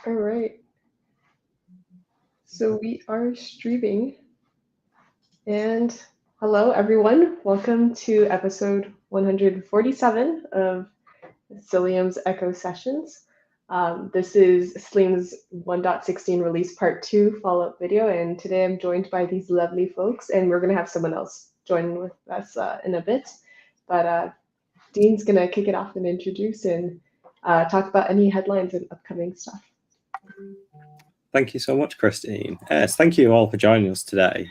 All right. So we are streaming. And hello, everyone. Welcome to episode 147 of Cilium's Echo Sessions. This is Slime's 1.16 release part 2 follow-up video. And today I'm joined by these lovely folks. And we're going to have someone else join with us in a bit. But Dean's going to kick it off and introduce and talk about any headlines and upcoming stuff. Thank you so much, Christine. Yes, thank you all for joining us today.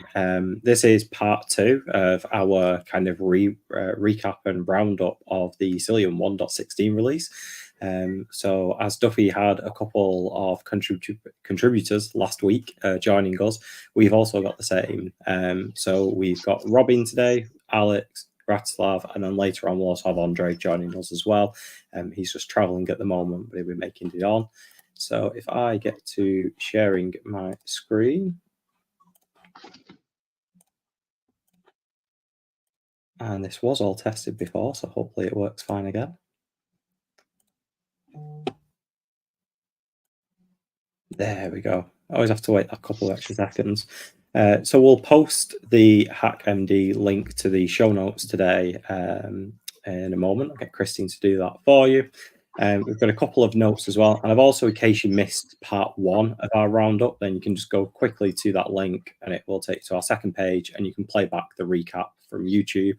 This is part 2 of our kind of recap and roundup of the Cilium 1.16 release. So as Duffy had a couple of contributors last week joining us, we've also got the same. So we've got Robin today, Alex, Ratislav, and then later on we'll also have Andre joining us as well. He's just traveling at the moment, but he'll be making it on. So if I get to sharing my screen, and this was all tested before, so hopefully it works fine again. There we go. I always have to wait a couple of extra seconds. So we'll post the HackMD link to the show notes today in a moment. I'll get Christine to do that for you. We've got a couple of notes as well. And I've also, in case you missed part 1 of our roundup, then you can just go quickly to that link and it will take you to our second page and you can play back the recap from YouTube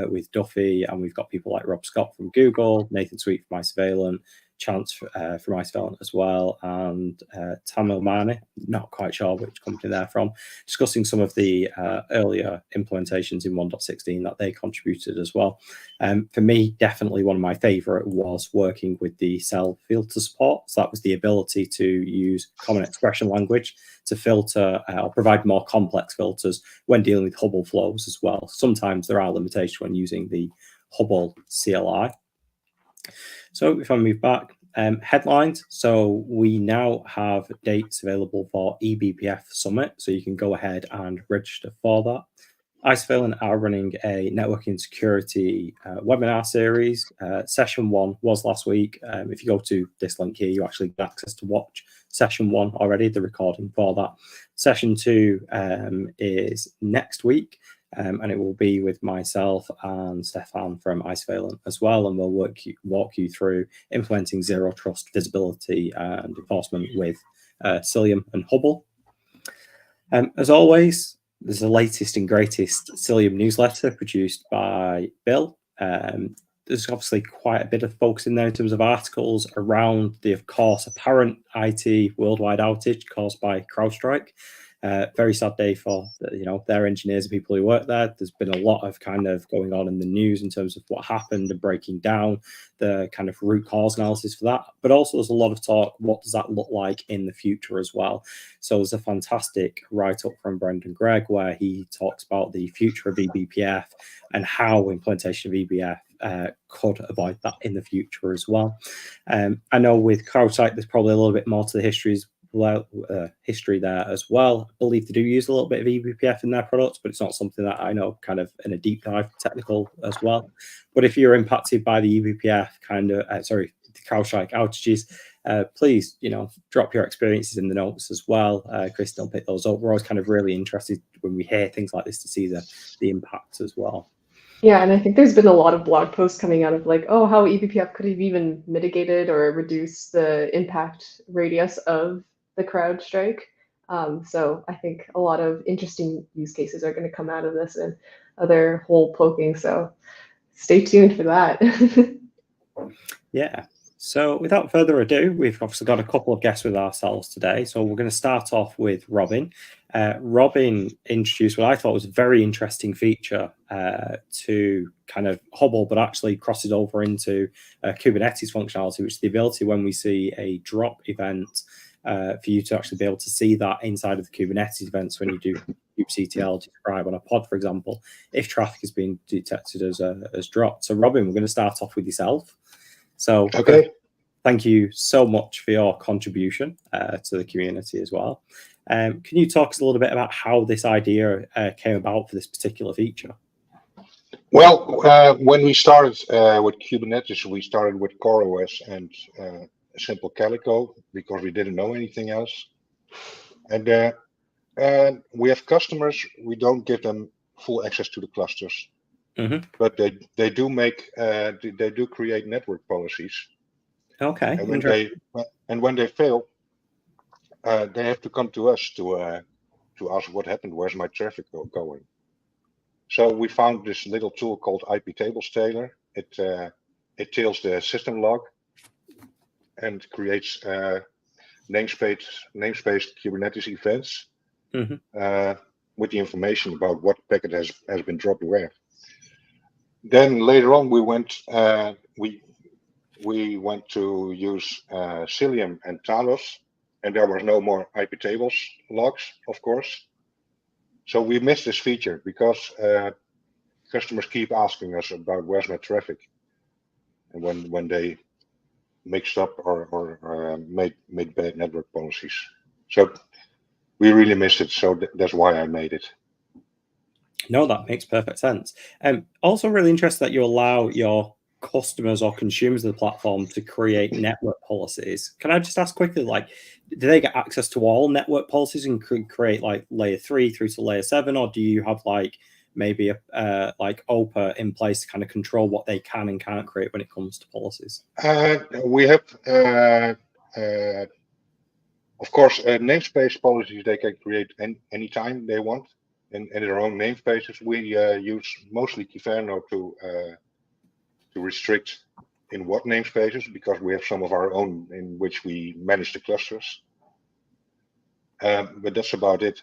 with Duffy. And we've got people like Rob Scott from Google, Nathan Sweet from iSurveillance, Chance from iSurveillance as well, and Tamil Mani, not quite sure which company they're from, discussing some of the earlier implementations in 1.16 that they contributed as well. For me, definitely one of my favorite was working with the cell filter support. So that was the ability to use common expression language to filter or provide more complex filters when dealing with Hubble flows as well. Sometimes there are limitations when using the Hubble CLI. So if I move back, headlines. So we now have dates available for eBPF Summit. So you can go ahead and register for that. iSurveillance are running a networking security webinar series. Session 1 was last week. If you go to this link here, you actually get access to watch session 1 already, the recording for that. Session 2 is next week. And it will be with myself and Stefan from iSurveillance as well, and we'll walk you through implementing zero trust visibility and enforcement with Cilium and Hubble. As always, there's the latest and greatest Cilium newsletter produced by Bill. There's obviously quite a bit of focus in there in terms of articles around the, of course, apparent IT worldwide outage caused by CrowdStrike. Very sad day for their engineers and people who work there. There's been a lot of kind of going on in the news in terms of what happened and breaking down the kind of root cause analysis for that. But also there's a lot of talk, what does that look like in the future as well? So there's a fantastic write-up from Brendan Gregg where he talks about the future of eBPF and how implementation of eBPF could avoid that in the future as well. I know with CrowdStrike, there's probably a little bit more to the history there as well. I believe they do use a little bit of eBPF in their products, but it's not something that I know kind of in a deep dive technical as well. But if you're impacted by the eBPF the CrowdStrike outages, please, drop your experiences in the notes as well. Kristen will pick those up. We're always kind of really interested when we hear things like this to see the impacts as well. Yeah, and I think there's been a lot of blog posts coming out of like, oh, how eBPF could have even mitigated or reduced the impact radius of the CrowdStrike. So I think a lot of interesting use cases are going to come out of this and other hole poking. So stay tuned for that. Yeah. So without further ado, we've obviously got a couple of guests with ourselves today. So we're going to start off with Robin. Robin introduced what I thought was a very interesting feature to kind of Hubble, but actually crosses over into Kubernetes functionality, which is the ability when we see a drop event for you to actually be able to see that inside of the Kubernetes events when you do kubectl describe on a pod, for example, if traffic is being detected as dropped. So Robin, we're going to start off with yourself. So okay. Thank you so much for your contribution to the community as well. Can you talk us a little bit about how this idea came about for this particular feature? Well, when we started with Kubernetes, we started with CoreOS, and simple Calico because we didn't know anything else. And we have customers, we don't give them full access to the clusters, but they do create network policies. Okay. And when they fail, they have to come to us to ask what happened. Where's my traffic going? So we found this little tool called IP Tables Tailor. It tails the system log and creates namespace Kubernetes events with the information about what packet has been dropped where. Then later on, we went to use Cilium and Talos, and there was no more IP tables logs, of course. So we missed this feature because customers keep asking us about where's my traffic, and when they mixed up or made bad network policies. So we really missed it. So that's why I made it. No, that makes perfect sense. Also really interested that you allow your customers or consumers of the platform to create network policies. Can I just ask quickly, like, do they get access to all network policies and could create like layer 3 through to layer 7, or do you have like maybe a like OPA in place to kind of control what they can and can't create when it comes to policies? We have, of course, namespace policies they can create anytime they want in their own namespaces. We use mostly Kyverno to restrict in what namespaces, because we have some of our own in which we manage the clusters. But that's about it.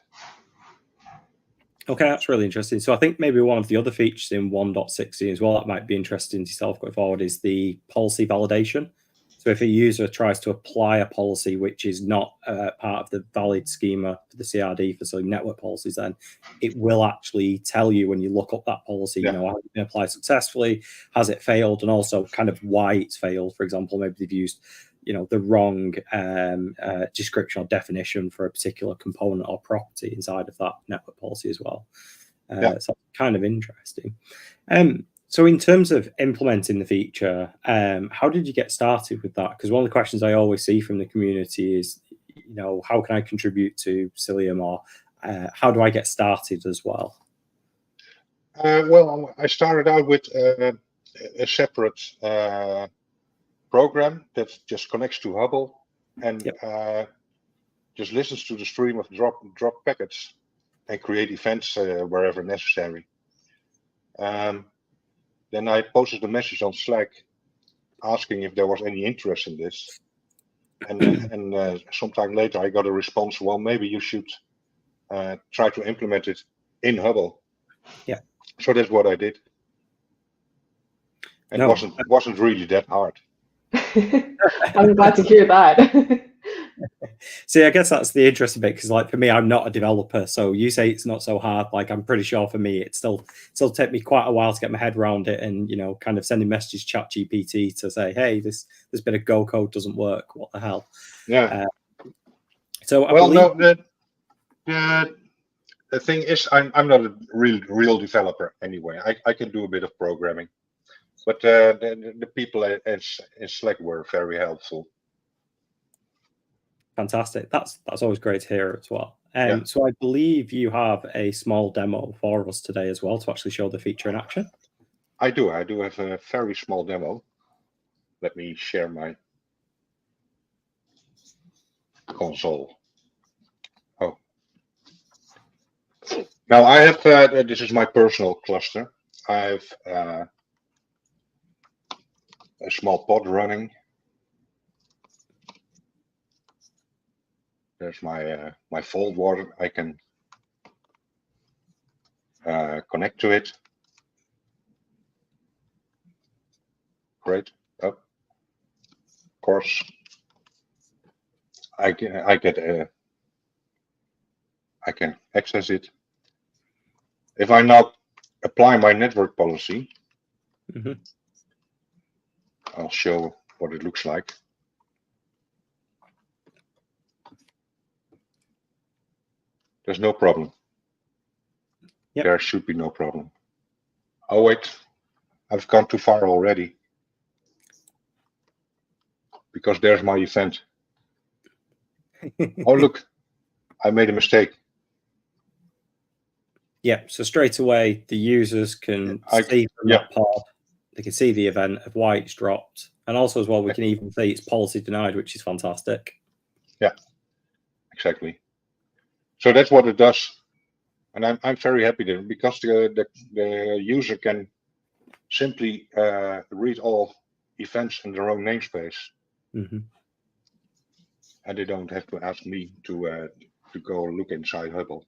Okay, that's really interesting. So I think maybe one of the other features in 1.16 as well that might be interesting to yourself going forward is the policy validation. So if a user tries to apply a policy which is not part of the valid schema for the CRD for some network policies, then it will actually tell you when you look up that policy, you know, has it been applied successfully, has it failed, and also kind of why it's failed. For example, maybe they've used, you know, the wrong description or definition for a particular component or property inside of that network policy as well. So kind of interesting. So in terms of implementing the feature, how did you get started with that? Because one of the questions I always see from the community is, you know, how can I contribute to Cilium, or how do I get started as well? Well, I started out with a separate program that just connects to Hubble and just listens to the stream of drop packets and create events wherever necessary. Then I posted a message on Slack asking if there was any interest in this. And sometime later I got a response, well, maybe you should try to implement it in Hubble. Yeah. So that's what I did. And it wasn't really that hard. I'm glad to hear that. See, I guess that's the interesting bit, because like for me, I'm not a developer, so you say it's not so hard. Like I'm pretty sure for me, it still take me quite a while to get my head around it, and you know, kind of sending messages to ChatGPT to say, hey, this bit of Go code doesn't work. What the hell? Yeah. So the thing is, I'm not a real developer anyway. I can do a bit of programming, but the people in Slack were very helpful. Fantastic. That's always great to hear as well. So I believe you have a small demo for us today as well to actually show the feature in action. I do have a very small demo. Let me share my console. Oh. Now I have, this is my personal cluster. I have a small pod running. There's my Vault water. I can connect to it. Great. Of course, I can access it. If I now apply my network policy, I'll show what it looks like. There's no problem. Yep. There should be no problem. Oh wait, I've gone too far already. because there's my event. Oh, look, I made a mistake. Yeah, so straight away the users can see from that pod, they can see the event of why it's dropped, and also as well we can even see it's policy denied, which is fantastic. Yeah, exactly. So that's what it does, and I'm very happy there, because the user can simply read all events in their own namespace, Mm-hmm. and they don't have to ask me to go look inside Hubble.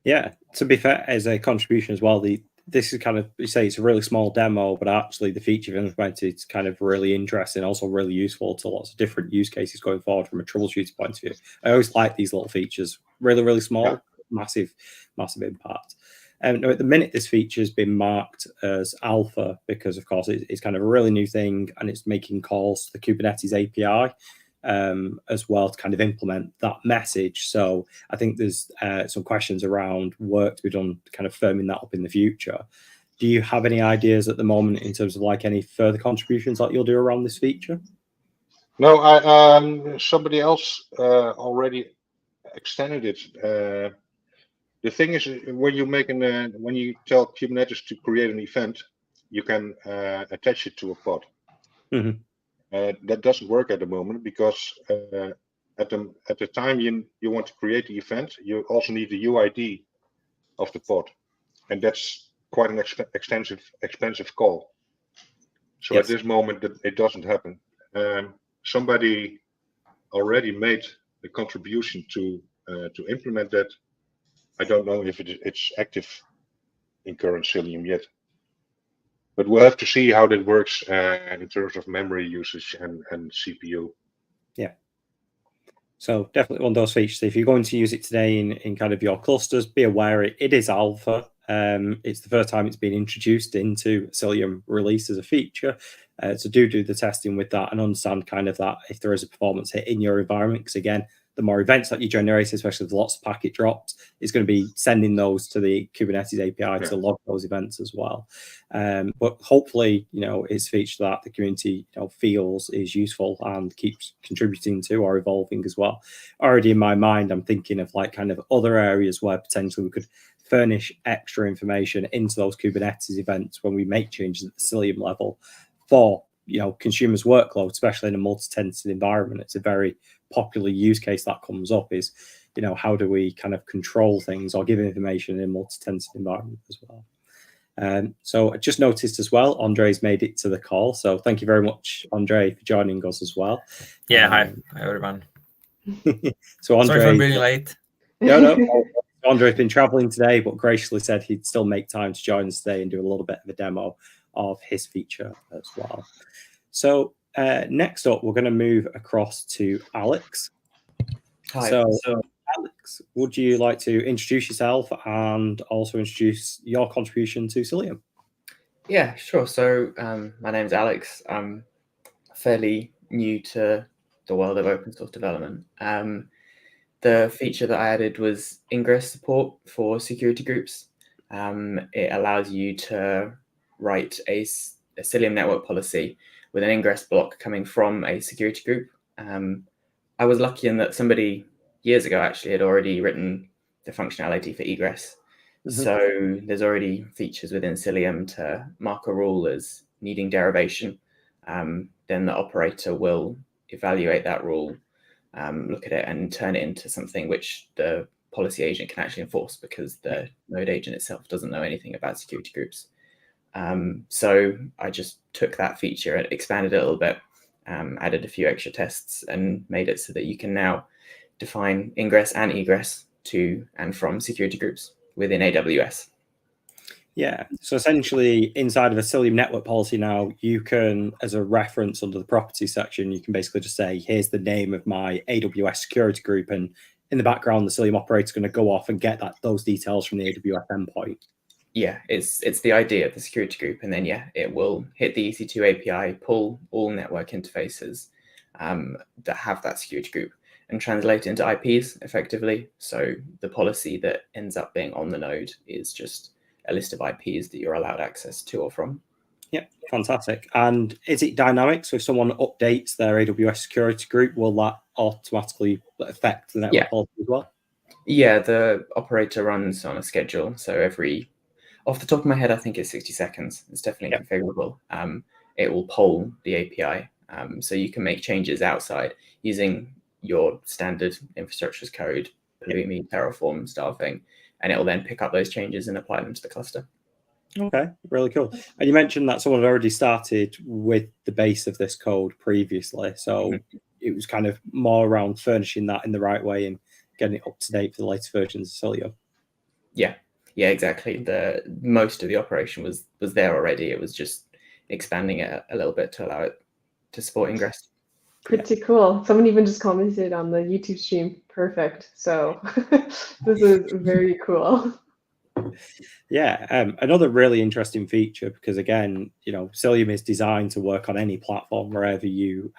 Yeah, to be fair, as a contribution as well, this is kind of, you say it's a really small demo, but actually the feature you've implemented is kind of really interesting, also really useful to lots of different use cases going forward from a troubleshooting point of view. I always like these little features, really, really small, massive impact. Now, at the minute, this feature has been marked as alpha because, of course, it's kind of a really new thing, and it's making calls to the Kubernetes API as well to kind of implement that message. So I think there's some questions around work to be done to kind of firming that up in the future. Do you have any ideas at the moment in terms of like any further contributions that you'll do around this feature? No, somebody else already extended it. The thing is, when you tell Kubernetes to create an event, you can attach it to a pod. Mm-hmm. That doesn't work at the moment, because at the time you want to create the event, you also need the UID of the pod, and that's quite an expensive call. So Yes. at this moment, it doesn't happen. Somebody already made the contribution to implement that. I don't know if it's active in current Cilium yet, but we'll have to see how that works in terms of memory usage and CPU. Yeah. So definitely one of those features. If you're going to use it today in kind of your clusters, be aware it is alpha. It's the first time it's been introduced into Cilium release as a feature. So do the testing with that and understand kind of that if there is a performance hit in your environment. Because again, the more events that you generate, especially with lots of packet drops, is going to be sending those to the Kubernetes API to log those events as well. But hopefully, it's a feature that the community feels is useful and keeps contributing to or evolving as well. Already in my mind, I'm thinking of like kind of other areas where potentially we could furnish extra information into those Kubernetes events when we make changes at the Cilium level for consumers' workload, especially in a multi-tenanted environment. It's a very popular use case that comes up is, how do we kind of control things or give information in a multi-tenanted environment as well. So I just noticed as well, Andre's made it to the call. So thank you very much, Andre, for joining us as well. Yeah, hi everyone. So Andre, sorry for being late. No. Andre's been traveling today, but graciously said he'd still make time to join us today and do a little bit of a demo of his feature as well. So next up, we're going to move across to Alex. Hi. So Alex, would you like to introduce yourself and also introduce your contribution to Cilium? Yeah, sure. So my name's Alex. I'm fairly new to the world of open source development. The feature that I added was ingress support for security groups. It allows you to write a Cilium network policy with an ingress block coming from a security group. I was lucky in that somebody years ago actually had already written the functionality for egress. Mm-hmm. So there's already features within Cilium to mark a rule as needing derivation. Then the operator will evaluate that rule, look at it and turn it into something which the policy agent can actually enforce, because the node agent itself doesn't know anything about security groups. So I just took that feature and expanded it a little bit, added a few extra tests and made it so that you can now define ingress and egress to and from security groups within AWS. Yeah, so essentially inside of a Cilium network policy now, you can, as a reference under the property section, you can basically just say, here's the name of my AWS security group. And in the background, the Cilium operator is going to go off and get those details from the AWS endpoint. Yeah, it's the ID of the security group. And then, it will hit the EC2 API, pull all network interfaces that have that security group and translate into IPs effectively. So the policy that ends up being on the node is just a list of IPs that you're allowed access to or from. Yeah, fantastic. And is it dynamic? So if someone updates their AWS security group, will that automatically affect the network policy as well? Yeah, the operator runs on a schedule. So off the top of my head, I think it's 60 seconds. It's definitely configurable. It will poll the API. So you can make changes outside using your standard infrastructure as code, Pulumi, Terraform style thing, and it will then pick up those changes and apply them to the cluster. Okay, really cool. And you mentioned that someone had already started with the base of this code previously. So it was kind of more around furnishing that in the right way and getting it up to date for the latest versions of Cilium. Yeah, exactly. The most of the operation was there already. It was just expanding it a little bit to allow it to support Ingress. Pretty cool. Someone even just commented on the YouTube stream. Perfect. So this is very cool. Yeah, another really interesting feature, because again, Cilium is designed to work on any platform wherever you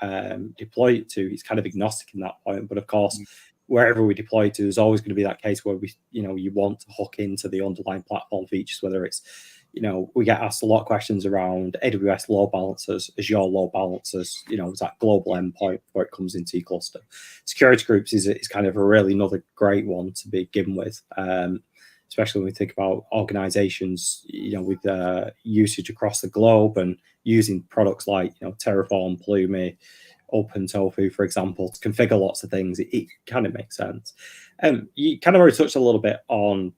deploy it to. It's kind of agnostic in that point, but of course, wherever we deploy to, there's always going to be that case where you want to hook into the underlying platform features, whether it's, we get asked a lot of questions around AWS load balancers, Azure load balancers, is that global endpoint where it comes into your cluster. Security groups is kind of another great one to begin with. Especially when we think about organizations, with usage across the globe and using products like, Terraform, Pulumi, OpenTofu, for example, to configure lots of things, it kind of makes sense. You kind of already touched a little bit on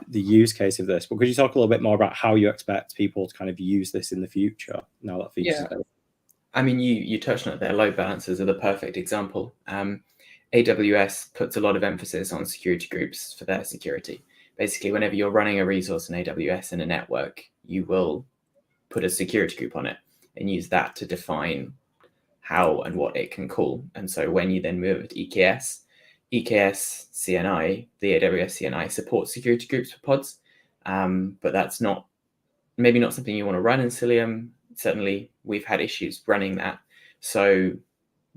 the use case of this, but could you talk a little bit more about how you expect people to kind of use this in the future now that features? Yeah. I mean, you touched on it there. Load balancers are the perfect example. AWS puts a lot of emphasis on security groups for their security. Basically, whenever you're running a resource in AWS in a network, you will put a security group on it and use that to define how and what it can call. And so when you then move it to EKS CNI, the AWS CNI supports security groups for pods, but that's maybe not something you want to run in Cilium. Certainly, we've had issues running that. So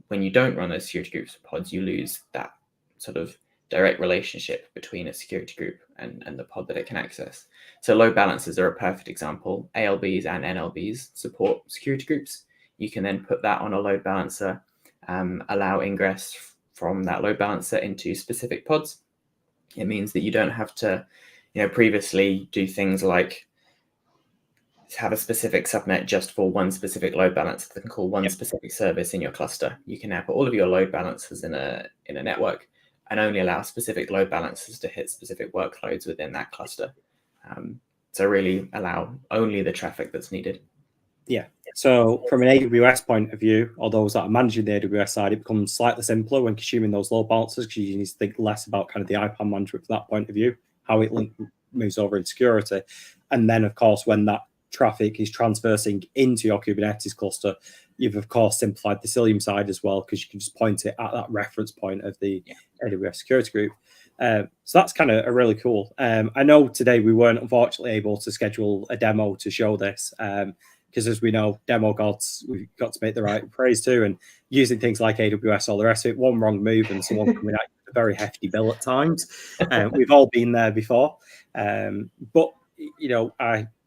when you don't run those security groups for pods, you lose that sort of direct relationship between a security group and the pod that it can access. So load balancers are a perfect example. ALBs and NLBs support security groups. You can then put that on a load balancer, allow ingress from that load balancer into specific pods. It means that you don't have to, previously do things like have a specific subnet just for one specific load balancer that can call one specific service in your cluster. You can now put all of your load balancers in a network and only allow specific load balancers to hit specific workloads within that cluster. So really allow only the traffic that's needed. Yeah. So from an AWS point of view, or those that are managing the AWS side, it becomes slightly simpler when consuming those load balancers, because you need to think less about kind of the IPAM management from that point of view, how it moves over in security. And then, of course, when that traffic is transversing into your Kubernetes cluster, you've, of course, simplified the Cilium side as well, because you can just point it at that reference point of the AWS security group. So that's kind of really cool. I know today we weren't unfortunately able to schedule a demo to show this, because as we know, demo gods, we've got to make the right praise to, and using things like AWS, all the rest of it, one wrong move and someone coming at a very hefty bill at times. We've all been there before. But,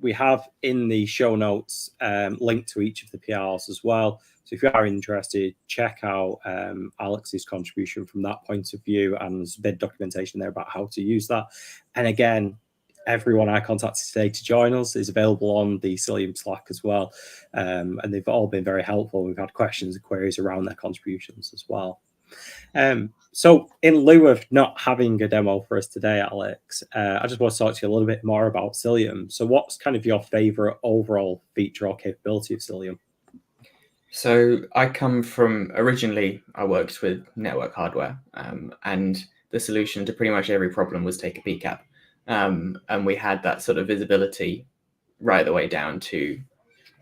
we have in the show notes linked to each of the PRs as well. So if you are interested, check out Alex's contribution from that point of view, and there's a bit of documentation there about how to use that. And again, everyone I contacted today to join us is available on the Cilium Slack as well. And they've all been very helpful. We've had questions and queries around their contributions as well. So in lieu of not having a demo for us today, Alex, I just want to talk to you a little bit more about Cilium. So what's kind of your favorite overall feature or capability of Cilium? So I come from, originally I worked with network hardware, and the solution to pretty much every problem was take a PCAP. And we had that sort of visibility right the way down to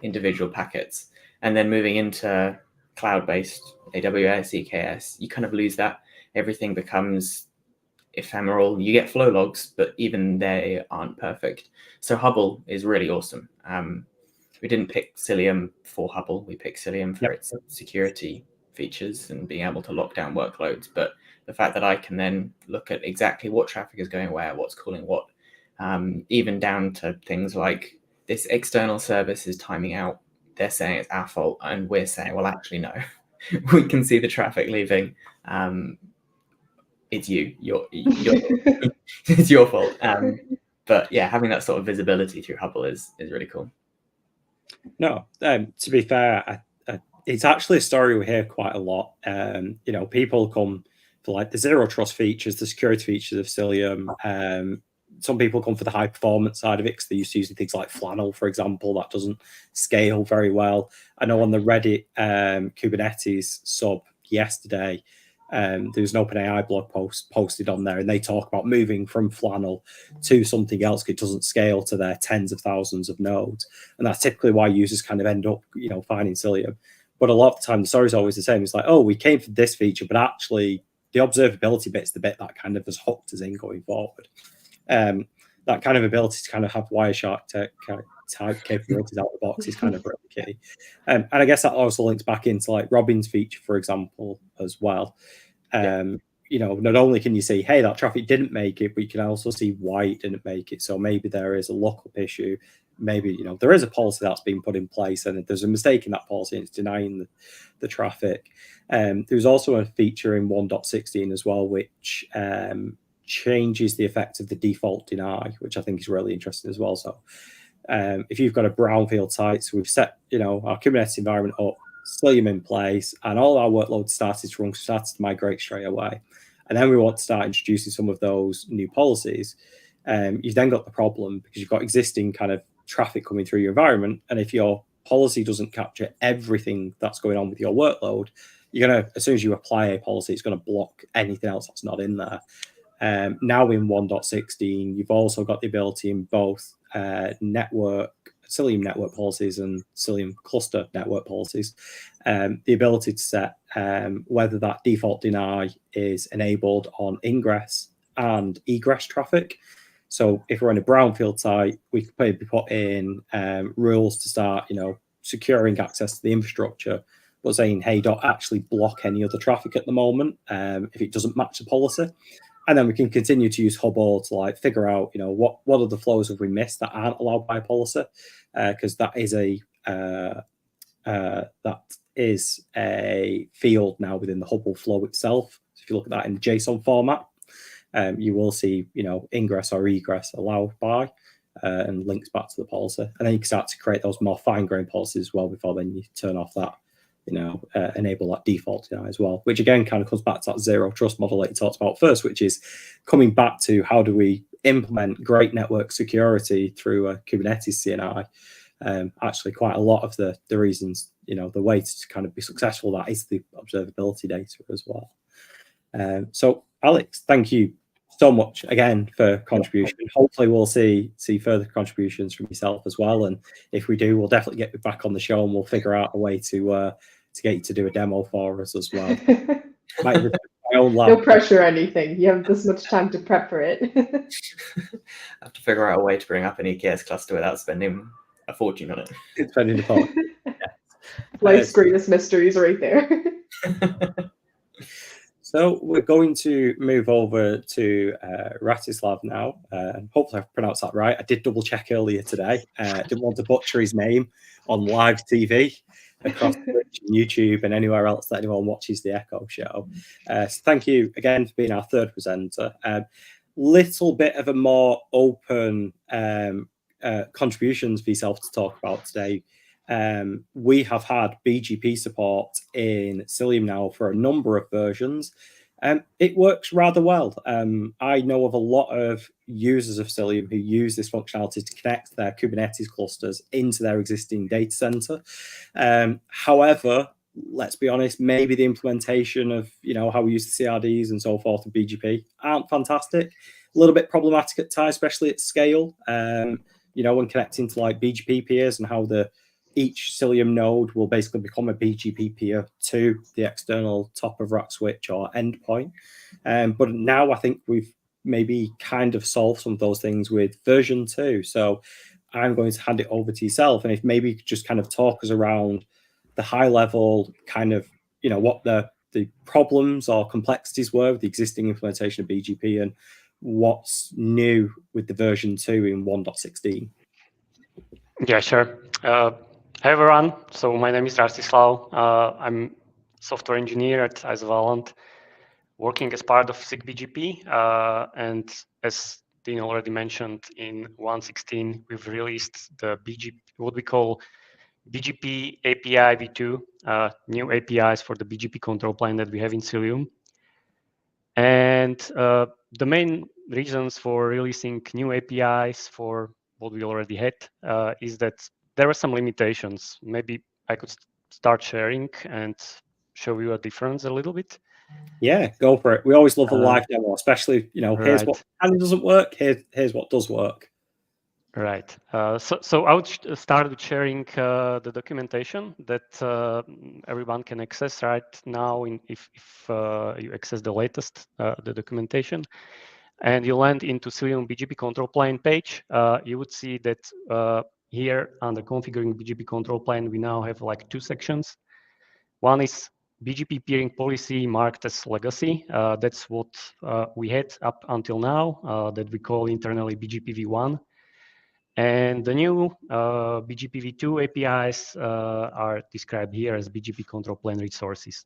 individual packets. And then moving into cloud-based AWS, EKS, you kind of lose that. Everything becomes ephemeral. You get flow logs, but even they aren't perfect. So Hubble is really awesome. We didn't pick Cilium for Hubble. We picked Cilium for its security features and being able to lock down workloads. But the fact that I can then look at exactly what traffic is going where, what's calling what, even down to things like this external service is timing out. They're saying it's our fault, and we're saying, well, actually, no. We can see the traffic leaving. It's you. It's your fault. But yeah, having that sort of visibility through Hubble is really cool. No, to be fair, it's actually a story we hear quite a lot. People come for like the zero trust features, the security features of Cilium. Some people come for the high performance side of it because they're used to using things like Flannel, for example, that doesn't scale very well. I know on the Reddit Kubernetes sub yesterday, there was an OpenAI blog post posted on there, and they talk about moving from Flannel to something else because it doesn't scale to their tens of thousands of nodes. And that's typically why users kind of end up, finding Cilium. But a lot of the time, the story is always the same. It's like, oh, we came for this feature, but actually the observability bit's the bit that kind of has hooked us in going forward. That kind of ability to kind of have Wireshark type capabilities out of the box is kind of really key. And I guess that also links back into like Robin's feature, for example, as well. Not only can you see, hey, that traffic didn't make it, but you can also see why it didn't make it. So maybe there is a lookup issue. Maybe, there is a policy that's been put in place and there's a mistake in that policy and it's denying the traffic. There's also a feature in 1.16 as well, which changes the effect of the default deny, which I think is really interesting as well. So if you've got a brownfield site, so we've set, our Kubernetes environment up, Cilium in place, and all our workloads started to run, started to migrate straight away. And then we want to start introducing some of those new policies. You've then got the problem because you've got existing kind of traffic coming through your environment. And if your policy doesn't capture everything that's going on with your workload, you're going to, as soon as you apply a policy, it's going to block anything else that's not in there. Now in 1.16, you've also got the ability in both Cilium network policies and Cilium cluster network policies, the ability to set whether that default deny is enabled on ingress and egress traffic. So if we're on a brownfield site, we could maybe put in rules to start, securing access to the infrastructure, but saying, hey, don't actually block any other traffic at the moment if it doesn't match the policy. And then we can continue to use Hubble to like figure out, what are the flows have we missed that aren't allowed by policy, because that is a field now within the Hubble flow itself. So if you look at that in the JSON format, you will see, ingress or egress allowed by, and links back to the policy. And then you can start to create those more fine-grained policies as well before then you turn off that. Enable that default deny as well, which again kind of comes back to that zero trust model that you talked about first, which is coming back to how do we implement great network security through a Kubernetes CNI. Actually, quite a lot of the reasons, the way to kind of be successful, that is the observability data as well. So, Alex, thank you so much again for contribution. Hopefully, we'll see further contributions from yourself as well. And if we do, we'll definitely get you back on the show and we'll figure out a way to get you to do a demo for us as well. My own lab. No pressure or anything. You have this much time to prep for it. I have to figure out a way to bring up an EKS cluster without spending a fortune on it. Spending a fortune. Life's greatest mysteries right there. So we're going to move over to Ratislav now. Hopefully I've pronounced that right. I did double check earlier today. Didn't want to butcher his name on live TV across Twitch, YouTube, and anywhere else that anyone watches the Echo Show. So thank you again for being our third presenter. Little bit of a more open contributions for yourself to talk about today. We have had BGP support in Cilium now for a number of versions. It works rather well. I know of a lot of users of Cilium who use this functionality to connect their Kubernetes clusters into their existing data center. However, let's be honest, maybe the implementation of how we use the CRDs and so forth of BGP aren't fantastic. A little bit problematic at times, especially at scale. When connecting to like BGP peers and how each Cilium node will basically become a BGP peer to the external top of rack switch or endpoint. But now I think we've maybe kind of solved some of those things with version 2. So I'm going to hand it over to yourself. And if maybe you could just kind of talk us around the high level kind of, what the problems or complexities were with the existing implementation of BGP and what's new with the version 2 in 1.16. Yeah, sure. Hi, everyone. So my name is Rastislav. I'm software engineer at Isovalent, working as part of SIG-BGP. And as Dean already mentioned, in 1.16, we've released the BGP, what we call BGP API v2, new APIs for the BGP control plane that we have in Cilium. And the main reasons for releasing new APIs for what we already had is that there are some limitations. Maybe I could start sharing and show you a difference a little bit. Yeah, go for it. We always love a live demo, especially, here's what doesn't work, here's what does work. Right. So I would start with sharing the documentation that everyone can access right now. If you access the latest the documentation, and you land into Cilium BGP control plane page, you would see that here under configuring BGP control plane, we now have like two sections. One is BGP peering policy marked as legacy. That's what we had up until now that we call internally BGP v1. And the new BGP v2 APIs are described here as BGP control plane resources.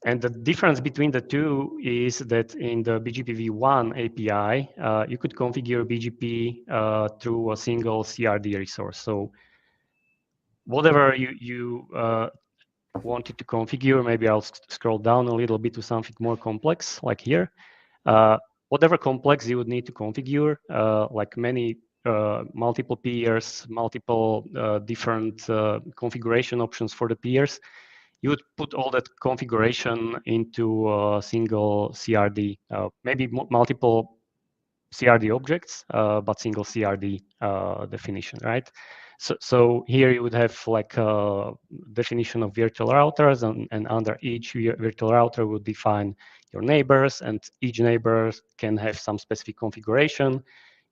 And the difference between the two is that in the BGP v1 API, you could configure BGP through a single CRD resource. So whatever you wanted to configure, maybe I'll scroll down a little bit to something more complex, like here. Whatever complex you would need to configure, like many multiple peers, multiple different configuration options for the peers, you would put all that configuration into a single CRD, maybe multiple CRD objects, but single CRD definition, right? So here you would have like a definition of virtual routers, and under each virtual router would define your neighbors, and each neighbor can have some specific configuration.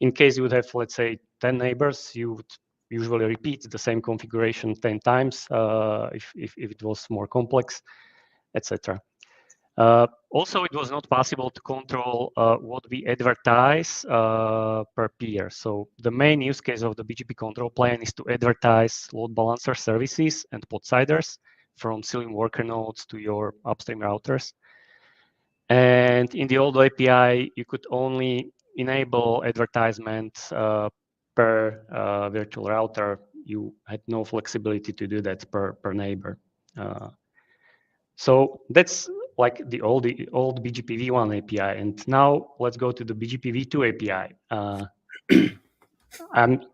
In case you would have, let's say, 10 neighbors, you would usually repeat the same configuration 10 times if it was more complex, etc. Also, it was not possible to control what we advertise per peer. So the main use case of the BGP control plane is to advertise load balancer services and podsiders from Cilium worker nodes to your upstream routers. And in the old API, you could only enable advertisement per virtual router. You had no flexibility to do that per neighbor. So that's like the old BGP v1 API. And now let's go to the BGP v2 API. And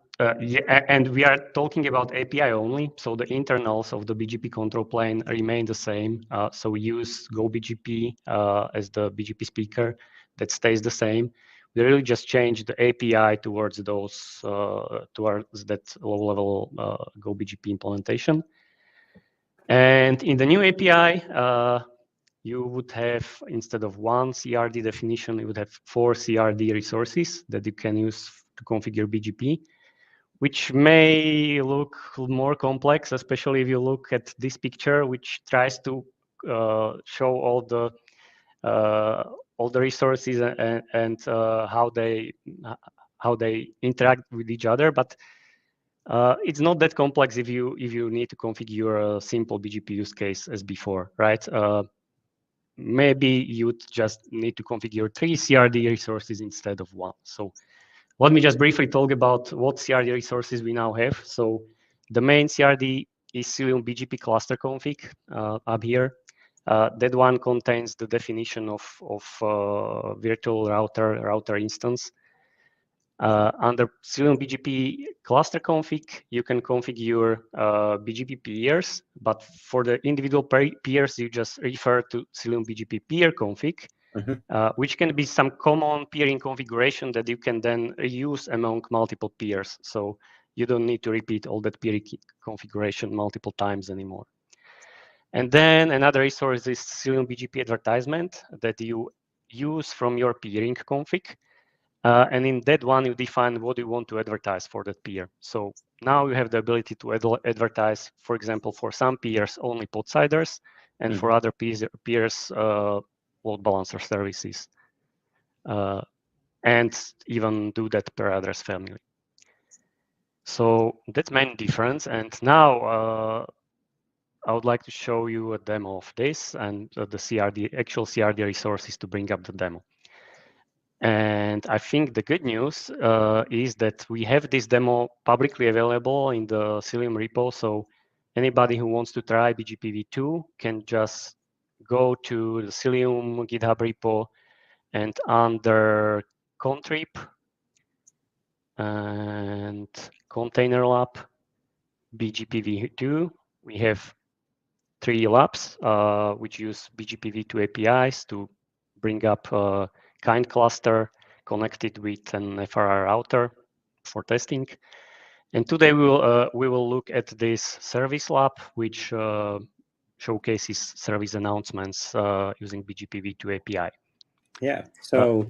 we are talking about API only. So the internals of the BGP control plane remain the same. So we use GoBGP as the BGP speaker. That stays the same. We really just changed the API towards those towards that low-level GoBGP implementation. And in the new API, you would have, instead of one CRD definition, you would have 4 CRD resources that you can use to configure BGP, which may look more complex, especially if you look at this picture, which tries to show all the resources and how they interact with each other. But it's not that complex if you need to configure a simple BGP use case as before, right? Maybe you'd just need to configure 3 CRD resources instead of 1. So let me just briefly talk about what CRD resources we now have. So the main CRD is Cilium BGP cluster config up here. That one contains the definition of virtual router instance. Under Cilium BGP cluster config, you can configure BGP peers, but for the individual peers, you just refer to Cilium BGP peer config, which can be some common peering configuration that you can then use among multiple peers. So you don't need to repeat all that peering configuration multiple times anymore. And then another resource is Cilium BGP advertisement that you use from your peering config. And in that one, you define what you want to advertise for that peer. So now you have the ability to advertise, for example, for some peers, only podsiders, and for other peers, load balancer services, and even do that per address family. So that's main difference. And now I would like to show you a demo of this and the CRD, actual CRD resources to bring up the demo. And I think the good news is that we have this demo publicly available in the Cilium repo. So anybody who wants to try BGP-v2 can just go to the Cilium GitHub repo and under contrib and container lab BGP-v2, we have 3 labs which use BGP-v2 APIs to bring up a kind cluster connected with an FRR router for testing. And today we will look at this service lab, which showcases service announcements using BGP-v2 API. Yeah, so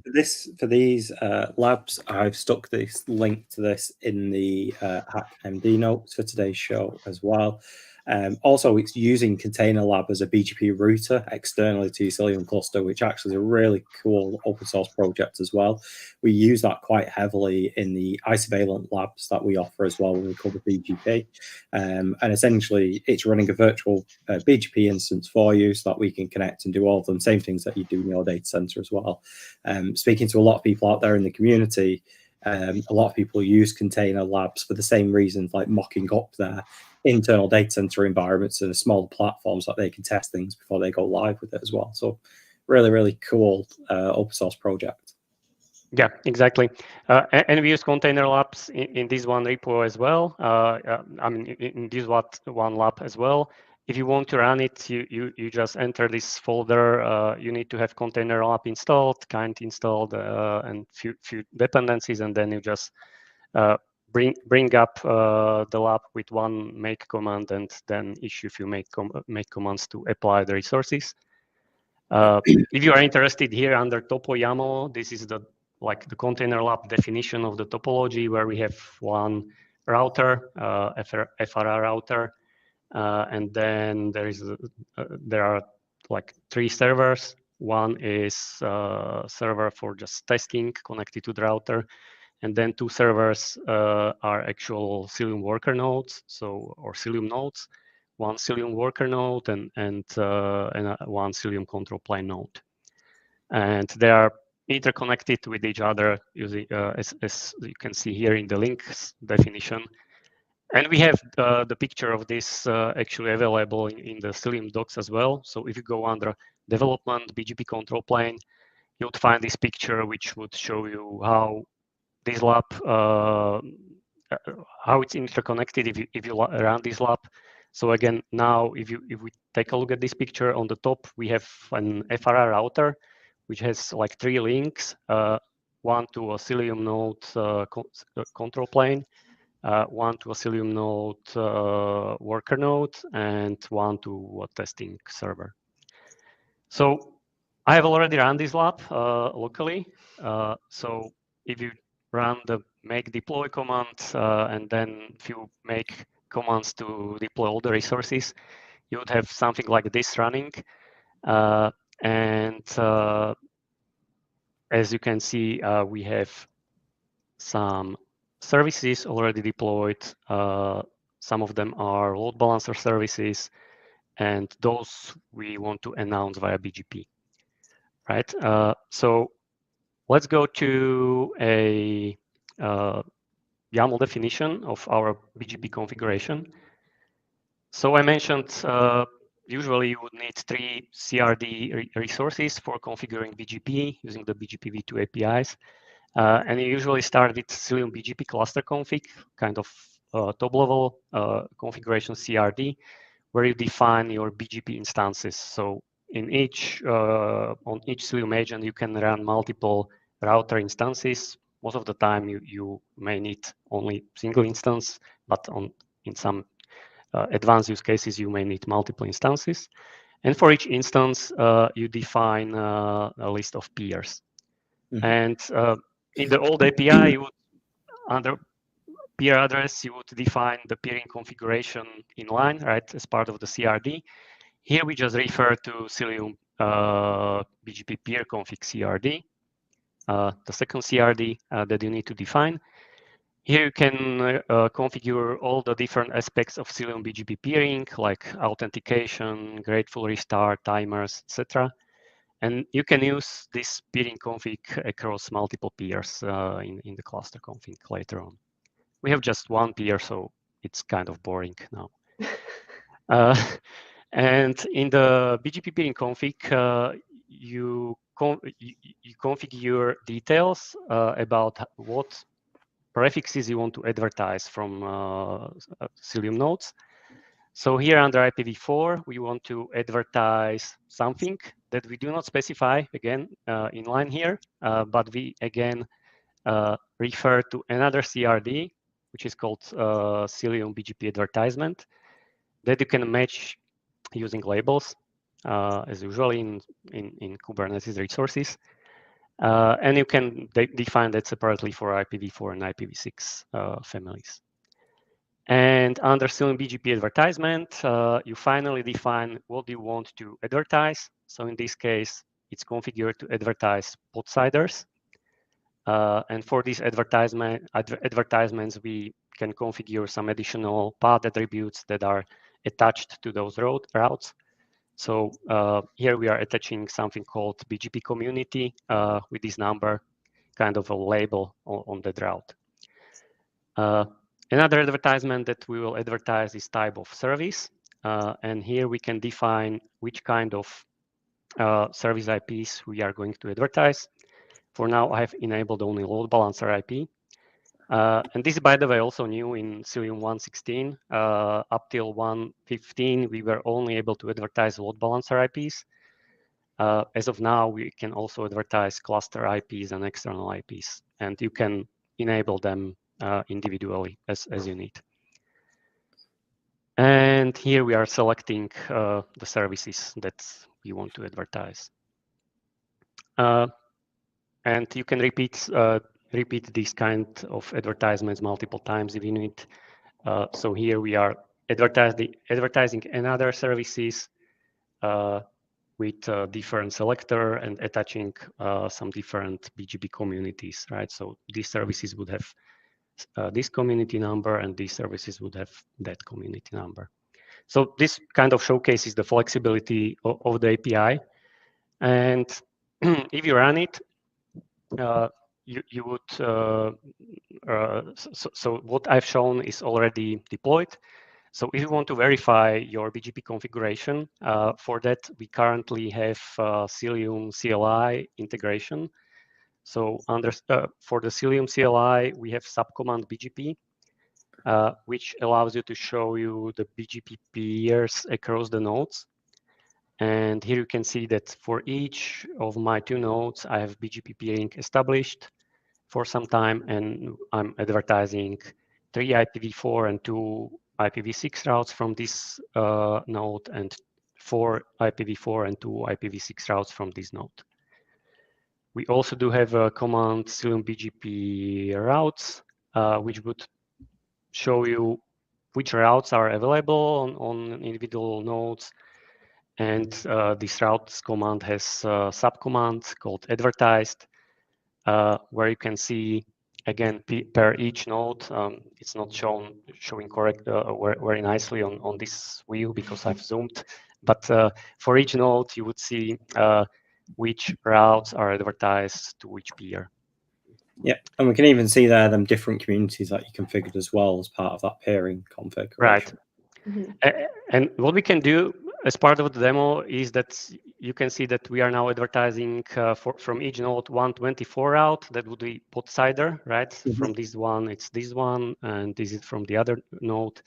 for these labs, I've stuck this link to this in the HackMD notes for today's show as well. Also, it's using Container Lab as a BGP router externally to your Cilium cluster, which actually is a really cool open source project as well. We use that quite heavily in the Isovalent labs that we offer as well when we cover BGP. And essentially, it's running a virtual BGP instance for you so that we can connect and do all of them, same things that you do in your data center as well. Speaking to a lot of people out there in the community, a lot of people use Container Labs for the same reasons, like mocking up their internal data center environments and small platforms that they can test things before they go live with it as well. So really, really cool open source project. Yeah, exactly. And we use Container Labs in this one repo as well. I mean, in this one lab as well. If you want to run it, you just enter this folder. You need to have Container Lab installed, kind installed, and few dependencies, and then you just bring up the lab with one make command, and then issue a few make commands to apply the resources. If you are interested here under Topo YAML, this is the Container Lab definition of the topology, where we have one router, FRR router, and then there are like 3 servers. One is server for just testing connected to the router, and then 2 servers are actual Cilium worker nodes, or Cilium nodes. One Cilium worker node and one Cilium control plane node, and they are interconnected with each other using, as you can see here in the links definition. And we have the picture of this actually available in the Cilium docs as well. So if you go under development BGP control plane, you would find this picture, which would show you how this lab, how it's interconnected if you run this lab. So again, now if we take a look at this picture, on the top we have an FRR router, which has like 3 links, one to a Cilium node control plane, one to a Cilium node worker node, and one to a testing server. So I have already run this lab locally. So if you run the make deploy command and then few make commands to deploy all the resources, you would have something like this running. And as you can see, we have some services already deployed. Some of them are load balancer services, and those we want to announce via BGP, right? So let's go to a YAML definition of our BGP configuration. So I mentioned usually you would need 3 CRD resources for configuring BGP using the BGP-v2 APIs. And you usually start with Cilium BGP cluster config, kind of top-level configuration CRD, where you define your BGP instances. So in each on each Cilium agent, you can run multiple router instances. Most of the time, you may need only single instance, but in some advanced use cases, you may need multiple instances. And for each instance, you define a list of peers. Mm-hmm. And in the old API, you would, under peer address, you would define the peering configuration in line, right, as part of the CRD. Here we just refer to Cilium BGP peer config CRD, the second CRD that you need to define. Here you can configure all the different aspects of Cilium BGP peering, like authentication, grateful restart, timers, etc. And you can use this peering config across multiple peers in the cluster config later on. We have just one peer, so it's kind of boring now. And in the BGP peering config, you configure details about what prefixes you want to advertise from Cilium nodes. So here under IPv4, we want to advertise something that we do not specify, again, in line here, but we, again, refer to another CRD, which is called Cilium BGP advertisement, that you can match using labels, as usual in Kubernetes resources. And you can define that separately for IPv4 and IPv6 families. And under Cilium BGP advertisement, you finally define what you want to advertise. So in this case, it's configured to advertise pod siders. And for these advertisements, we can configure some additional path attributes that are attached to those routes. So here we are attaching something called BGP community with this number, kind of a label on that route. Another advertisement that we will advertise is type of service. And here we can define which kind of service IPs we are going to advertise. For now, I have enabled only load balancer IP. And this is, by the way, also new in Cilium 1.16. Up till 1.15, we were only able to advertise load balancer IPs. As of now, we can also advertise cluster IPs and external IPs, and you can enable them individually as you need. And here we are selecting the services that we want to advertise. And you can repeat these kind of advertisements multiple times if you need. So here we are advertising another services with a different selector and attaching some different BGP communities, right? So these services would have this community number, and these services would have that community number. So this kind of showcases the flexibility of the API. And if you run it, you would, so what I've shown is already deployed. So if you want to verify your BGP configuration, for that, we currently have Cilium CLI integration. So for the Cilium CLI, we have subcommand BGP, which allows you to show you the BGP peers across the nodes. And here you can see that for each of my 2 nodes, I have BGP peering established for some time, and I'm advertising 3 IPv4 and 2 IPv6 routes from this node, and 4 IPv4 and 2 IPv6 routes from this node. We also do have a command Cilium BGP routes, which would show you which routes are available on individual nodes. And this routes command has a subcommand called advertised, where you can see, again, per each node. It's not showing correct very nicely on this view because I've zoomed. But for each node, you would see which routes are advertised to which peer. Yeah, and we can even see there them different communities that you configured as well as part of that pairing configuration. Right. Mm-hmm. And what we can do as part of the demo is that you can see that we are now advertising from each node 124 route. That would be pod sider, right? Mm-hmm. From this one, it's this one, and this is from the other node.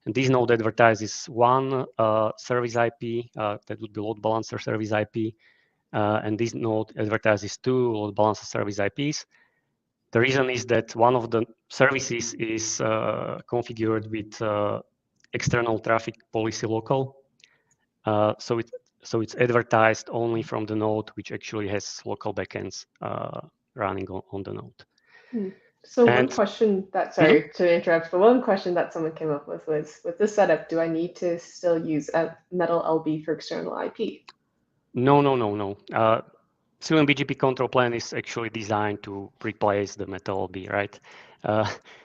And this node advertises one service IP, that would be load balancer service IP. And this node advertises 2 load balancer service IPs. The reason is that one of the services is configured with external traffic policy local. So it's advertised only from the node which actually has local backends running on the node. So one question that, sorry to interrupt, but one question that someone came up with was, with this setup, do I need to still use a Metal LB for external IP? No. Cilium BGP control plan is actually designed to replace the Metal LB, right?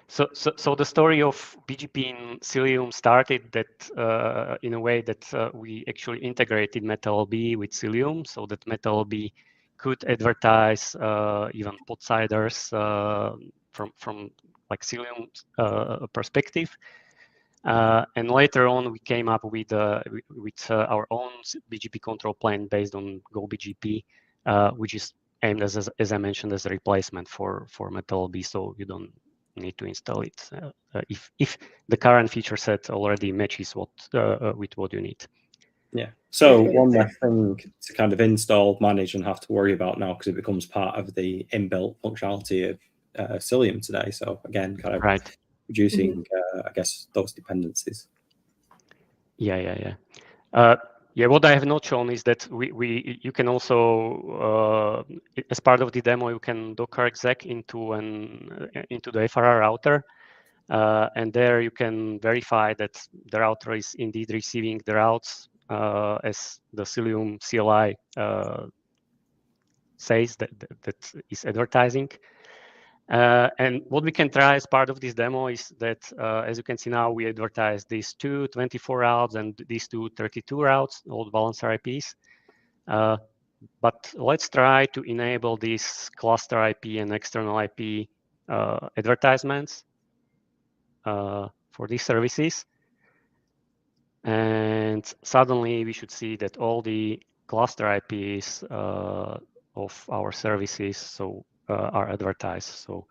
So the story of BGP in Cilium started that in a way that we actually integrated MetaLB with Cilium, so that MetaLB could advertise even podsiders from like Cilium perspective. And later on, we came up with our own BGP control plane based on GoBGP, which is aimed as I mentioned as a replacement for MetaLB, so you don't need to install it if the current feature set already matches with what you need. Yeah. So one less thing to kind of install, manage, and have to worry about now because it becomes part of the inbuilt functionality of Cilium today. So again, kind of reducing, I guess, those dependencies. Yeah. What I have not shown is that you can also, as part of the demo, you can Docker exec into the FRR router, and there you can verify that the router is indeed receiving the routes as the Cilium CLI says that is advertising. And what we can try as part of this demo is that, as you can see now, we advertise these two 24 routes and these two 32 routes, load balancer IPs. But let's try to enable these cluster IP and external IP advertisements for these services. And suddenly we should see that all the cluster IPs of our services are advertised. So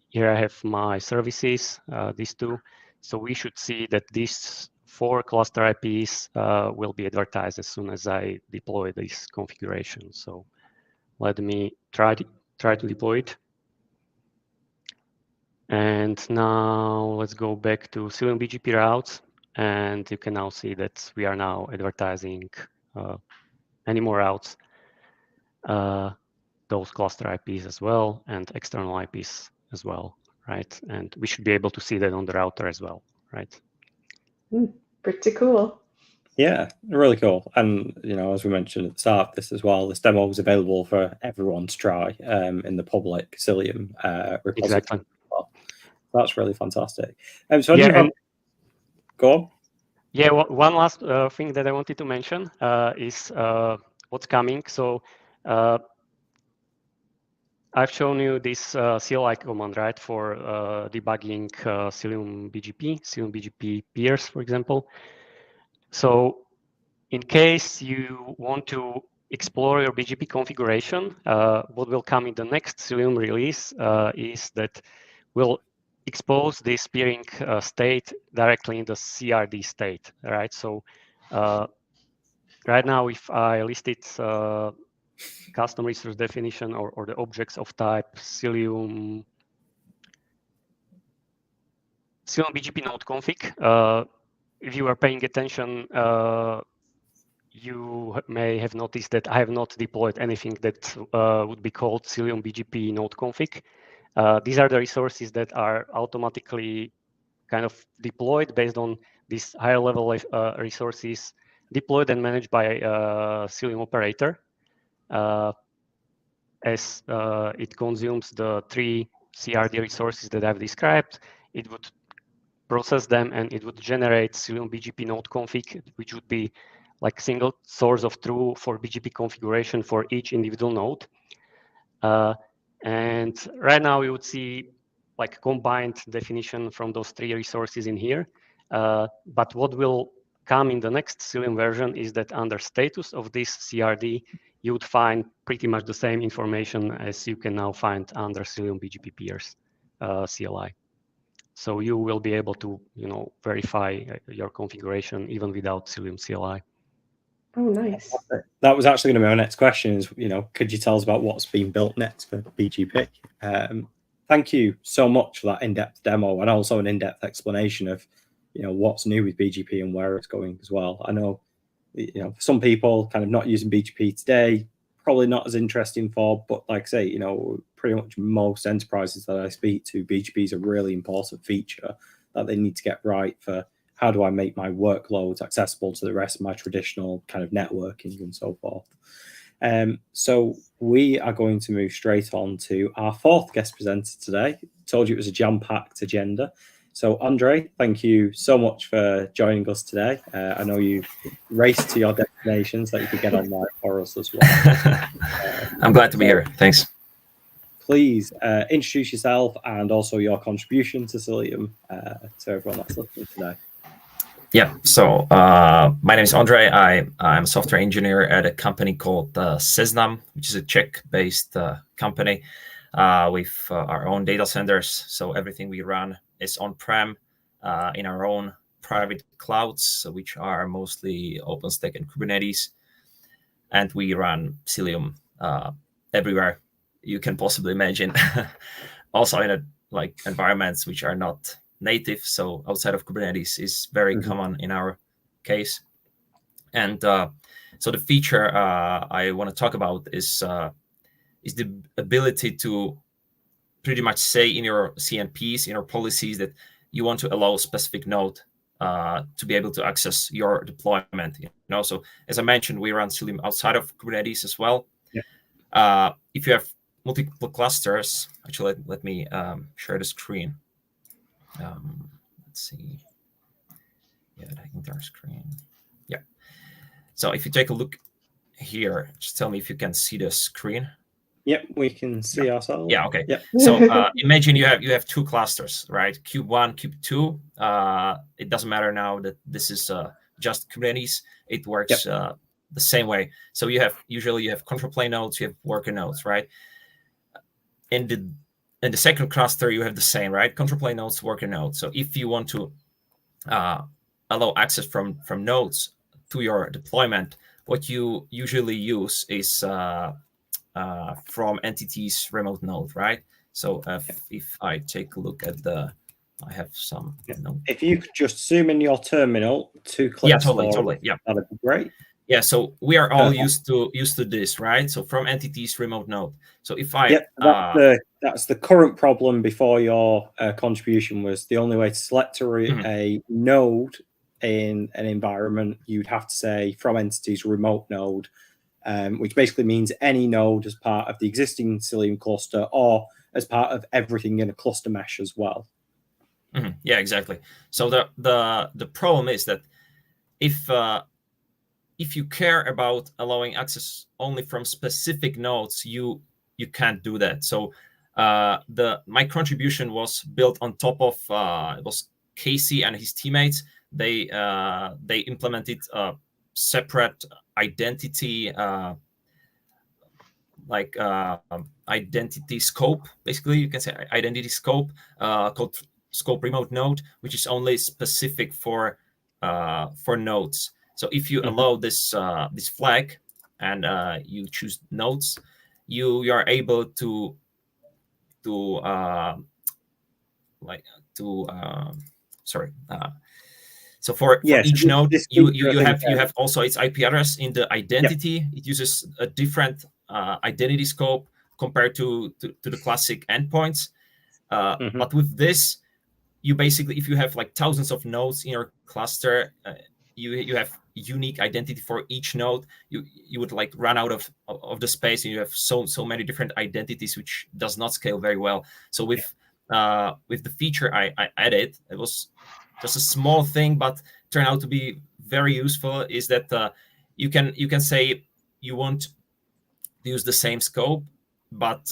here I have my services, these two. So we should see that these 4 cluster IPs will be advertised as soon as I deploy this configuration. So let me try to deploy it. And now let's go back to Cilium BGP routes. And you can now see that we are now advertising many more routes, those cluster IPs as well, and external IPs as well, right? And we should be able to see that on the router as well, right? Pretty cool. Yeah, really cool. And, as we mentioned at the start of this as well, this demo is available for everyone to try in the public Cilium repository. Exactly. Well, that's really fantastic. Go on. Yeah, one last thing that I wanted to mention is what's coming. So I've shown you this CLI command, right, for debugging Cilium BGP peers, for example. So in case you want to explore your BGP configuration, what will come in the next Cilium release is that we'll expose this peering state directly in the CRD state, right? So right now, if I listed custom resource definition or the objects of type Cilium BGP node config, if you are paying attention, you may have noticed that I have not deployed anything that would be called Cilium BGP node config. These are the resources that are automatically kind of deployed based on these higher level resources deployed and managed by Cilium operator as it consumes the 3 CRD resources that I've described. It would process them and it would generate Cilium BGP node config, which would be like single source of truth for BGP configuration for each individual node. And right now we would see like combined definition from those 3 resources in here. But what will come in the next Cilium version is that under status of this CRD, you would find pretty much the same information as you can now find under Cilium BGP peers CLI. So you will be able to, verify your configuration even without Cilium CLI. Oh, nice. That was actually going to be my next question is, could you tell us about what's being built next for BGP? Thank you so much for that in-depth demo and also an in-depth explanation of, what's new with BGP and where it's going as well. I know, for some people kind of not using BGP today, probably not as interesting for, but like I say, pretty much most enterprises that I speak to, BGP is a really important feature that they need to get right for how do I make my workloads accessible to the rest of my traditional kind of networking and so forth. So we are going to move straight on to our 4th guest presenter today. told you it was a jam-packed agenda. So, Andre, thank you so much for joining us today. I know you raced to your destination so that you could get on there for us as well. I'm glad to be here. Thanks. Please introduce yourself and also your contribution to Cilium to everyone that's listening today. Yeah, so my name is Andre. I'm a software engineer at a company called Seznam, which is a Czech-based company with our own data centers. So everything we run is on-prem in our own private clouds, which are mostly OpenStack and Kubernetes. And we run Cilium everywhere you can possibly imagine. Also in environments which are not native, so outside of Kubernetes is very common in our case. And so the feature I want to talk about is the ability to pretty much say in your CNPs, in your policies, that you want to allow a specific node to be able to access your deployment. So as I mentioned, we run Cilium outside of Kubernetes as well. Yeah. If you have multiple clusters, actually, let me share the screen. Let's see. Yeah, the entire screen. Yeah. So if you take a look here, just tell me if you can see the screen. Yep, we can see ourselves. Yeah, okay. Yep. So imagine you have two clusters, right? Cube 1, Cube 2. It doesn't matter now that this is just Kubernetes. It works the same way. So usually you have control plane nodes, you have worker nodes, right? In the second cluster, you have the same, right? Control plane nodes, worker nodes. So if you want to allow access from nodes to your deployment, what you usually use is from entities remote node, right? So if I take a look at I have some. If you could just zoom in your terminal 2 clicks. Yeah, totally. Yeah, that'd be great. Yeah, so we are all used to this, right? So from entities remote node. So if I that's the current problem before your contribution was the only way to select a node in an environment, you'd have to say from entities remote node, which basically means any node as part of the existing Cilium cluster or as part of everything in a cluster mesh as well. Yeah, exactly. So the problem is that if you care about allowing access only from specific nodes, you can't do that. So my contribution was built on top of it was Casey and his teammates. They implemented a separate identity identity scope. Basically, you can say identity scope called Scope Remote Node, which is only specific for nodes. So if you allow this flag and you choose nodes, you are able to so for each node, you have also its IP address in the identity. It uses a different identity scope compared to the classic endpoints. But with this, you basically, if you have thousands of nodes in your cluster, you have unique identity for each node. You would run out of the space, and you have so many different identities, which does not scale very well. So with the feature I added, it was just a small thing, but turned out to be very useful. Is that you can say you want to use the same scope, but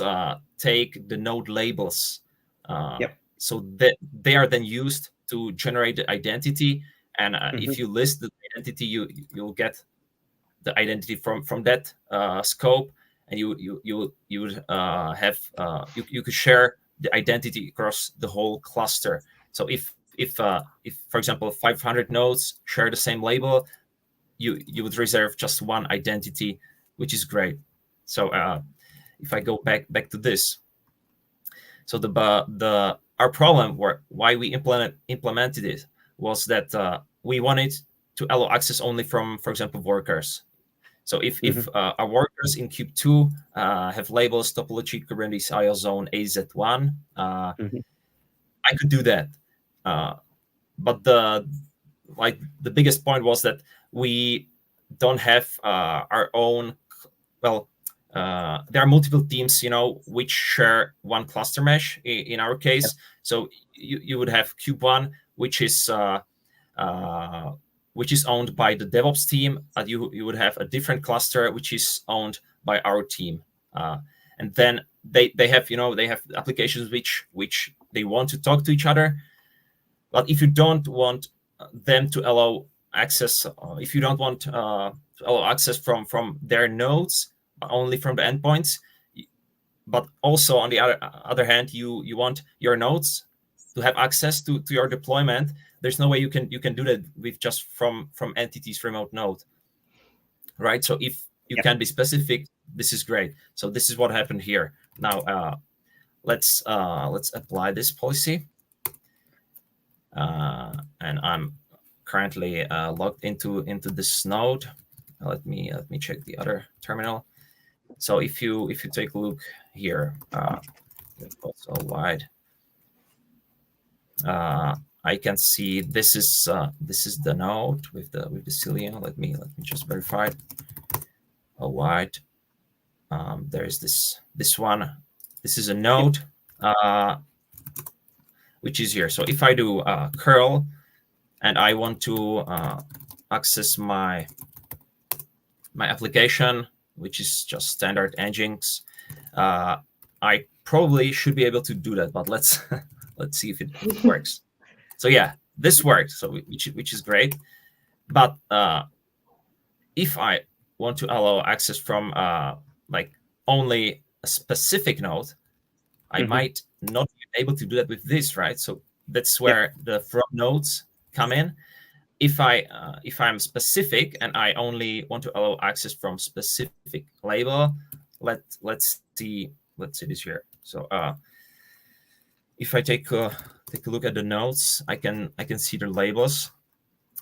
take the node labels. So that they are then used to generate the identity. And if you list the identity, you'll get the identity from that scope, and you would have you could share the identity across the whole cluster. So if for example 500 nodes share the same label, you would reserve just one identity, which is great. So if I go back to this, so our problem why we implemented it was that we wanted to allow access only from, for example, workers. So if our workers in Cube 2 have labels topology Kubernetes IO zone AZ1, I could do that. But the biggest point was that we don't have our own. Well, there are multiple teams, which share one cluster mesh in our case. Yep. So you would have Kube1, which is owned by the DevOps team, and you would have a different cluster which is owned by our team, and then they have they have applications which they want to talk to each other. But if you don't want them to allow access, if you don't want to allow access from their nodes, only from the endpoints, but also on the other hand, you want your nodes to have access to your deployment, there's no way you can do that with just from entities remote node, right? So if you can be specific, this is great. So this is what happened here. Now let's apply this policy, and I'm currently logged into this node. Let me check the other terminal. So if you take a look here, so wide, I can see this is the node with the Cilium. Let me just verify it. Wide. There is this one. This is a node, which is here. So if I do curl, and I want to access my application, which is just standard Nginx, I probably should be able to do that, but let's see if it works. So yeah, this works, so which is great. But if I want to allow access from like only a specific node, I might not be able to do that with this, right? So that's where the from nodes come in. If I'm specific and I only want to allow access from specific label, let's see this here. So if I take a look at the nodes, I can see the labels,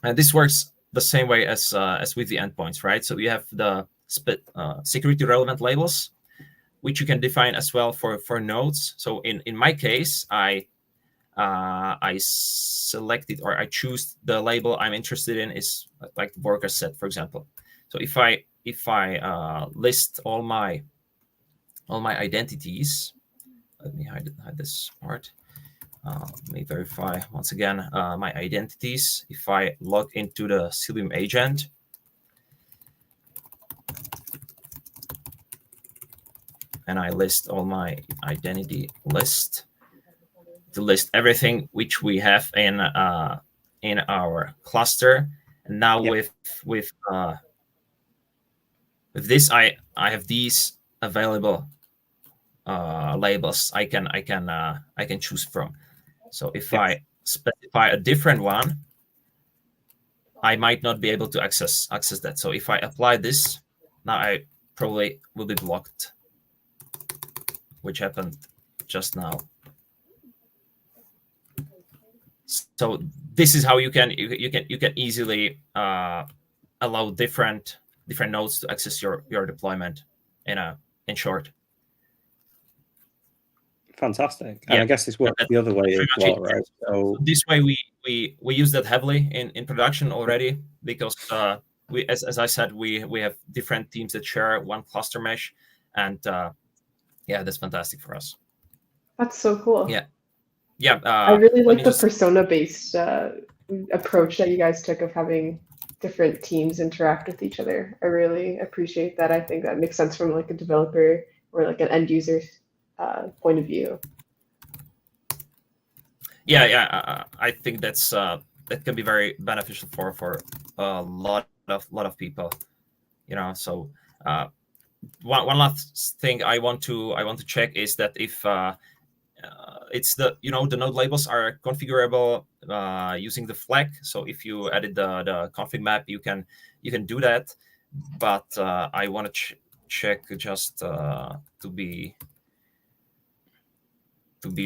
and this works the same way as with the endpoints, right? So you have the security relevant labels, which you can define as well for nodes. So in my case, I selected, or I choose the label I'm interested in is like worker set, for example. So if I list all my identities, let me hide this part. Let me verify once again my identities. If I log into the Cilium agent, and I list all my identity list, to list everything which we have in our cluster. And now with this, I have these available labels I can choose from. So if I specify a different one, I might not be able to access that. So if I apply this, now I probably will be blocked, which happened just now. So this is how you can easily allow different nodes to access your deployment in short. Fantastic. And I guess this works the other way as well, right? So this way we use that heavily in production already, because we, as I said, we have different teams that share one cluster mesh, and that's fantastic for us. That's so cool. Yeah. I really like the persona-based approach that you guys took of having different teams interact with each other. I really appreciate that. I think that makes sense from like a developer or like an end user point of view. I think that can be very beneficial for a lot of people. So one last thing I want to check is that if it's the node labels are configurable using the flag. So if you added the config map, you can do that. But I want to check just to be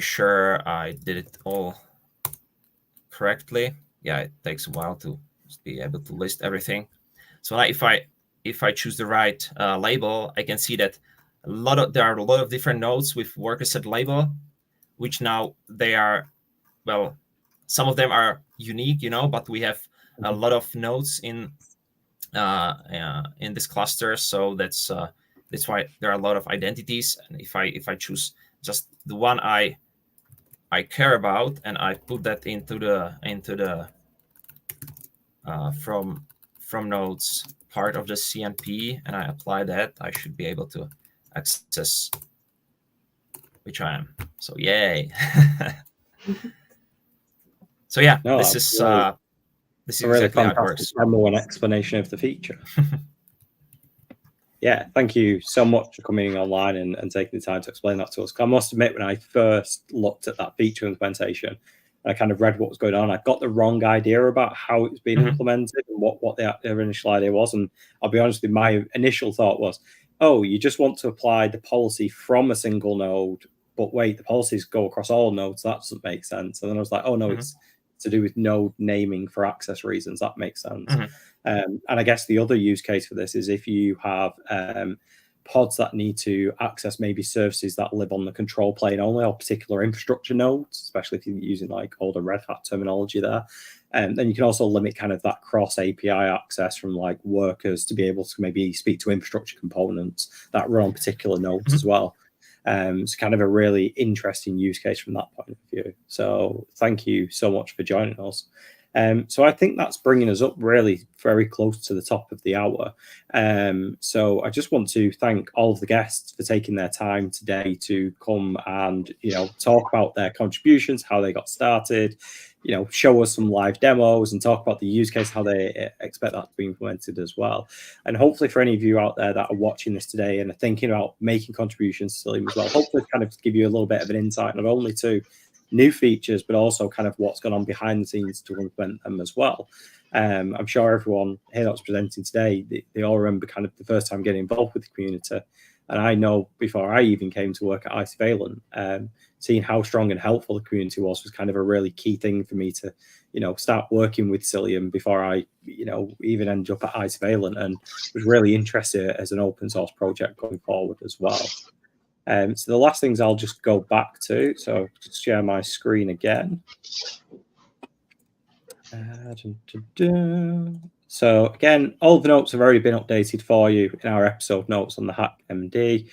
sure I did it all correctly. Yeah, it takes a while to be able to list everything. So now if I choose the right label, I can see that there are a lot of different nodes with worker set label, which now they are, well, some of them are unique, but we have a lot of nodes in this cluster, so that's That's why there are a lot of identities. And if I choose just the one I care about, and I put that into the from nodes part of the CNP, and I apply that, I should be able to access which I am. So yay. So yeah, No, this is really exactly how it works. Demo and explanation of the feature. Yeah, thank you so much for coming online and taking the time to explain that to us. I must admit, when I first looked at that feature implementation, I kind of read what was going on. I got the wrong idea about how it was being implemented and what their initial idea was. And I'll be honest with you, my initial thought was, oh, you just want to apply the policy from a single node, but wait, the policies go across all nodes. That doesn't make sense. And then I was like, oh no, it's to do with node naming for access reasons. That makes sense. And I guess the other use case for this is if you have pods that need to access maybe services that live on the control plane only, or particular infrastructure nodes, especially if you're using like older Red Hat terminology there. And then you can also limit kind of that cross API access from like workers to be able to maybe speak to infrastructure components that run on particular nodes as well. It's kind of a really interesting use case from that point of view. So thank you so much for joining us. So I think that's bringing us up really very close to the top of the hour. So I just want to thank all of the guests for taking their time today to come and, talk about their contributions, how they got started, show us some live demos and talk about the use case, how they expect that to be implemented as well. And hopefully for any of you out there that are watching this today and are thinking about making contributions to Cilium as well, hopefully kind of give you a little bit of an insight, not only to new features, but also kind of what's gone on behind the scenes to implement them as well. I'm sure everyone here that's presenting today, they all remember kind of the first time getting involved with the community. And I know before I even came to work at Isovalent, seeing how strong and helpful the community was kind of a really key thing for me to, start working with Cilium before I, even ended up at Isovalent, and was really interested as an open source project going forward as well. So the last things I'll just go back to. So just share my screen again. So again, all the notes have already been updated for you in our episode notes on the HackMD.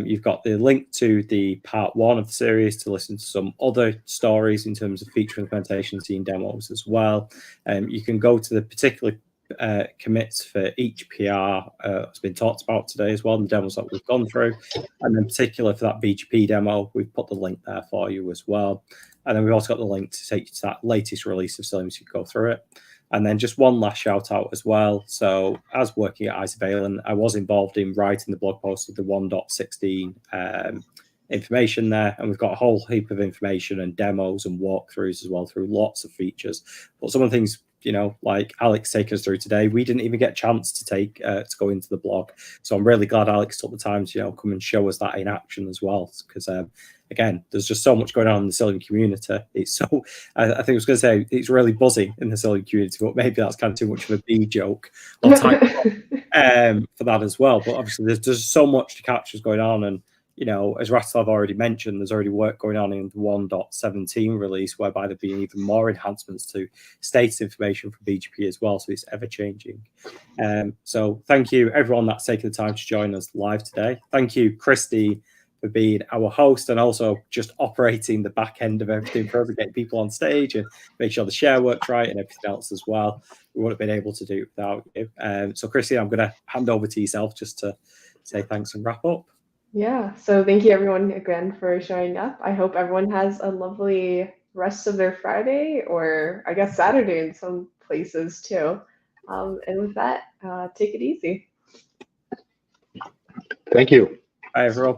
You've got the link to the part 1 of the series to listen to some other stories in terms of feature implementation, scene demos as well. You can go to the particular commits for each PR that's been talked about today as well, and the demos that we've gone through, and in particular for that BGP demo, we've put the link there for you as well. And then we've also got the link to take you to that latest release of Cilium so you can go through it. And then just one last shout out as well. So as working at Isovalent, I was involved in writing the blog post of the 1.16 information there, and we've got a whole heap of information and demos and walkthroughs as well through lots of features. But some of the things, like Alex taking us through today, we didn't even get a chance to take to go into the blog. So I'm really glad Alex took the time to come and show us that in action as well, because again, there's just so much going on in the Cilium community. It's so, I think I was going to say, it's really buzzing in the Cilium community, but maybe that's kind of too much of a B joke or type for that as well. But obviously there's so much to capture going on, and as Rastislav already mentioned, there's already work going on in the 1.17 release, whereby there'll be even more enhancements to status information for BGP as well. So it's ever changing. So thank you everyone that's taken the time to join us live today. Thank you, Christy, for being our host and also just operating the back end of everything for us to get people on stage and make sure the share works right and everything else as well. We wouldn't have been able to do it without you. So Christy, I'm going to hand over to yourself just to say thanks and wrap up. Yeah, so thank you everyone again for showing up. I hope everyone has a lovely rest of their Friday, or I guess Saturday in some places too. And with that, take it easy. Thank you. Bye everyone.